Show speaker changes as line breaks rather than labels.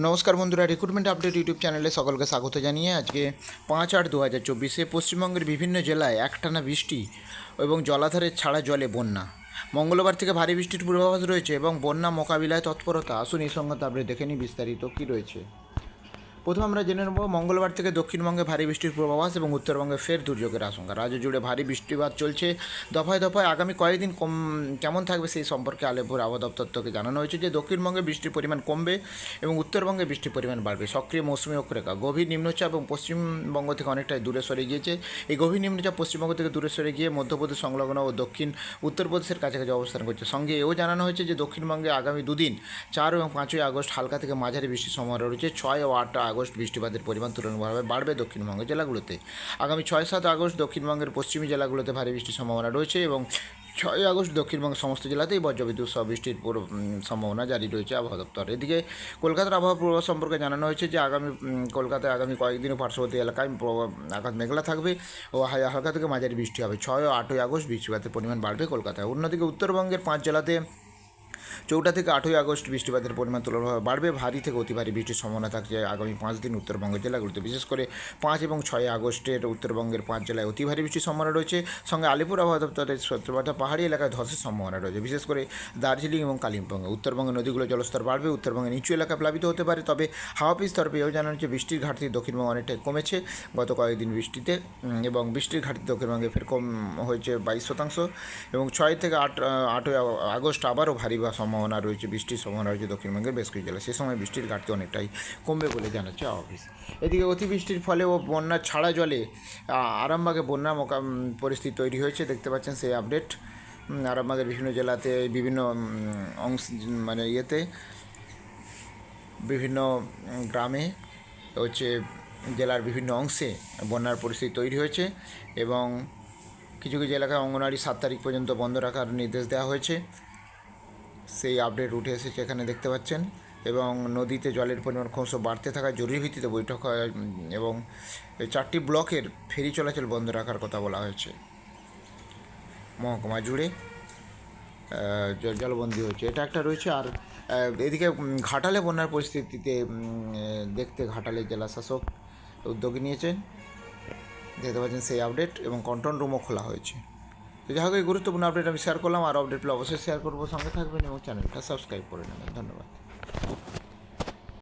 নমস্কার বন্ধুরা, recruitment update YouTube চ্যানেলে সকলকে স্বাগত জানিয়ে আজকে 5/8/2024 পশ্চিমবঙ্গের বিভিন্ন জেলায় একটানা বৃষ্টি এবং জলাধারের ছাড়া জলে বন্যা। মঙ্গলবার থেকে ভারী বৃষ্টির পূর্বাভাস রয়েছে এবং বন্যা মোকাবিলায় তৎপরতা। আসুন এই সংক্রান্ত আপডেট দেখে নিই বিস্তারিত কী রয়েছে। প্রথমে আমরা জেনে নেব মঙ্গলবার থেকে দক্ষিণবঙ্গে ভারী বৃষ্টির পূর্বাভাস এবং উত্তরবঙ্গে ফের দুর্যোগের আশঙ্কা। রাজ্য জুড়ে ভারী বৃষ্টিপাত চলছে দফায় দফায়। আগামী কয়েকদিন কেমন থাকবে সেই সম্পর্কে আলিপুর আবহাওয়া দপ্তর থেকে জানানো হয়েছে যে দক্ষিণবঙ্গে বৃষ্টির পরিমাণ কমবে এবং উত্তরবঙ্গে বৃষ্টির পরিমাণ বাড়বে। সক্রিয় মৌসুমী অক্ষরেখা গভীর নিম্নচাপ এবং পশ্চিমবঙ্গ থেকে অনেকটাই দূরে সরে গিয়েছে। এই গভীর নিম্নচাপ পশ্চিমবঙ্গ থেকে দূরে সরে গিয়ে মধ্যপ্রদেশ সংলগ্ন ও দক্ষিণ উত্তরপ্রদেশের কাছাকাছি অবস্থান করছে। সঙ্গে এও জানানো হয়েছে যে দক্ষিণবঙ্গে আগামী দুদিন 4 এবং 5 আগস্ট হালকা থেকে মাঝারি বৃষ্টির সম্ভাবনা রয়েছে। 6 ও 8 আগস্ট বৃষ্টিপাতের পরিমাণ তুলনামূলকভাবে বাড়বে দক্ষিণবঙ্গের জেলাগুলোতে। আগামী 6-7 আগস্ট দক্ষিণবঙ্গের পশ্চিমী জেলাগুলোতে ভারী বৃষ্টির সম্ভাবনা রয়েছে এবং 6 আগস্ট দক্ষিণবঙ্গের সমস্ত জেলাতেই বজ্রবিদ্যুৎ সহ বৃষ্টির সম্ভাবনা জারি রয়েছে আবহাওয়া দপ্তর। এদিকে কলকাতার আবহাওয়া পূর্বাভাস সম্পর্কে জানানো হয়েছে যে কলকাতায় আগামী কয়েকদিনও পার্শ্ববর্তী এলাকায় আকাশ মেঘলা থাকবে ও হালকা থেকে মাঝারি বৃষ্টি হবে। 6 ও 8 আগস্ট বৃষ্টিপাতের পরিমাণ বাড়বে কলকাতায়। অন্যদিকে উত্তরবঙ্গের 5 জেলাতে 4 থেকে 8 আগস্ট বৃষ্টিপাতের পরিমাণ তুলনামূলকভাবে বাড়বে। ভারী থেকে অতি ভারী বৃষ্টির সম্ভাবনা থাকছে আগামী 5 দিন উত্তরবঙ্গের জেলাগুলিতে। বিশেষ করে 5 এবং 6 আগস্টের উত্তরবঙ্গের 5 জেলায় অতি ভারী বৃষ্টির সম্ভাবনা রয়েছে। সঙ্গে আলিপুর আবহাওয়া দপ্তরের সতর্কতা পাহাড়ি এলাকায় ধসের সম্ভাবনা রয়েছে, বিশেষ করে দার্জিলিং এবং কালিম্পংয়ে। উত্তরবঙ্গের নদীগুলোর জলস্তর বাড়বে। উত্তরবঙ্গের নিচু এলাকা প্লাবিত হতে পারে। তবে হাওয়াপিস তরফে এও জানানো হচ্ছে বৃষ্টির ঘাটতি দক্ষিণবঙ্গে অনেকটাই কমেছে গত কয়েকদিন বৃষ্টিতে, এবং বৃষ্টির ঘাটতি দক্ষিণবঙ্গে ফের কম হয়েছে 22% এবং 6 থেকে 8 আগস্ট আবারও ভারী সম্ভাবনা রয়েছে। বৃষ্টির সম্ভাবনা রয়েছে দক্ষিণবঙ্গের বেশ কিছু জেলায়। সে সময় বৃষ্টির ঘাটতি অনেকটাই কমবে বলে জানাচ্ছে অফিস। এদিকে অতিবৃষ্টির ফলে ও বন্যা ছাড়া জলে আরামবাগে বন্যা পরিস্থিতি তৈরি হয়েছে, দেখতে পাচ্ছেন সেই আপডেট। আরামবাগের বিভিন্ন জেলাতে বিভিন্ন অংশ বিভিন্ন গ্রামে জেলার বিভিন্ন অংশে বন্যার পরিস্থিতি তৈরি হয়েছে এবং কিছু কিছু এলাকায় অঙ্গনওয়াড়ি 7 তারিখ পর্যন্ত বন্ধ রাখার নির্দেশ দেওয়া হয়েছে। সেই আপডেট উঠে এসেছে এখানে দেখতে পাচ্ছেন। এবং নদীতে জলের পরিমাণ ক্রমশ বাড়তে থাকায় জরুরি ভিত্তিতে বৈঠক হয় এবং 4টি ব্লকের ফেরি চলাচল বন্ধ রাখার কথা বলা হয়েছে। মহকুমা জুড়ে জলবন্দী হয়েছে, এটা একটা রয়েছে। আর এদিকে ঘাটালে বন্যার পরিস্থিতিতে দেখতে ঘাটালের জেলা শাসক উদ্যোগী নিয়েছেন, দেখতে পাচ্ছেন সেই আপডেট, এবং কন্ট্রোল রুমও খোলা হয়েছে। তো যাই হোক, এই গুরুত্বপূর্ণ আপডেট আমি শেয়ার করলাম। আর আপডেট পেলে অবশ্যই শেয়ার করবো, সঙ্গে থাকবেন এবং চ্যানেলটা সাবস্ক্রাইব করে নেবেন। ধন্যবাদ।